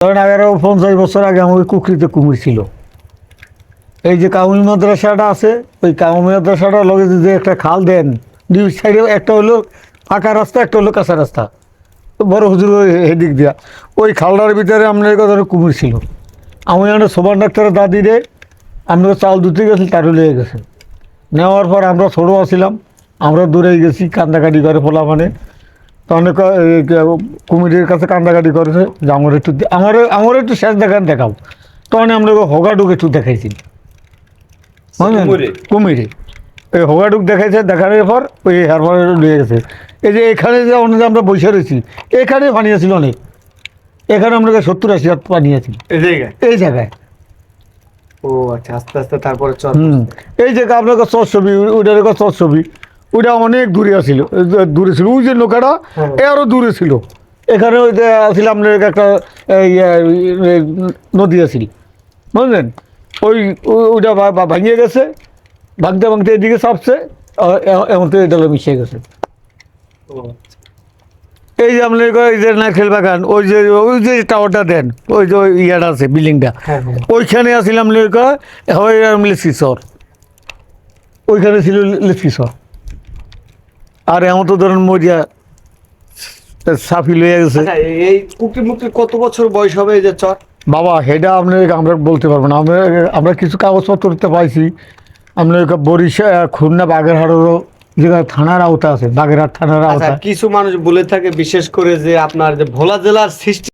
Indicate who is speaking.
Speaker 1: ধরেন 50 বছর আগে আমাদের কুকরিতে কুমির ছিল। এই যে কাউমি মাদ্রাসাটা আছে, ওই কাউমি মাদ্রাসাটার লগে যদি একটা খাল দেন, দুই সাইডে একটা হলো ফাঁকা রাস্তা, একটা হলো কাঁচা রাস্তা, তো বড় হুজুর ওই হেদিক দিয়া ওই খালটার ভিতরে আপনার ধরো কুমির ছিল। আমি আমরা সোবান ডাক্তারের দাদি রে আমরা চাল ধুতে গেছি, তারও লেগে গেছে। নেওয়ার পর আমরা ছোটো আসছিলাম, আমরা দূরে গেছি কান্দাকাটি করে ফোলা মানে, তো অনেক কুমিরের কাছে কান্দাকাটি করেছে যে আমার একটু আমার একটু শেষ দেখাও। তখন আমরা হগাডুক একটু দেখাইছি, বুঝলেন? কুমিরে এই হগাডুক দেখাইছে, দেখানোর পর ওই হেয়ারপর নিয়ে গেছে। এই যে এখানে যে অনেক আমরা বসে রয়েছি, এখানে পানি আছিল অনেক, এখানে আমরা 70-80 হাত পানি আছিল এই জায়গায়।
Speaker 2: ও আচ্ছা, আস্তে আস্তে তারপরে চল।
Speaker 1: এই যে আপনার চর ছবি, ওইটার চর ছবি, ওইটা অনেক দূরে আছিল, দূরে ছিল ওই যে নৌকাটা, আরও দূরে ছিল। এখানে ওই যে আছিল আপনার একটা নদী আছিল, বুঝলেন? ওইটা ভাঙিয়ে গেছে, ভাঙতে ভাঙতে এদিকে চাপছে, এমন তো এটা মিশিয়ে গেছে। এই যে আপনার এই যে নারকেল বাগান, ওই যে টাওয়ারটা দেন, ওই যে ইয়াটা আছে বিল্ডিংটা, ওইখানে আসছিলাম লিচকি চর, ওইখানে ছিল লিচকি চর। আর এমন তো ধরেন মরিয়া সাফি লইয়া গেছে।
Speaker 2: এই কুকি মুকি কত বছর বয়স হবে এই যে চর?
Speaker 1: বাবা সেটা আপনার আমরা বলতে পারবো না, আমরা কিছু কাগজপত্রতে পাইছি আপনার বরিশাল, খুলনা, বাগেরহাটেরও যেখানে থানার আওতা আছে, বাগেরহাট থানার আওতা।
Speaker 2: কিছু মানুষ বলে থাকে বিশেষ করে যে আপনার যে ভোলা জেলার সৃষ্টি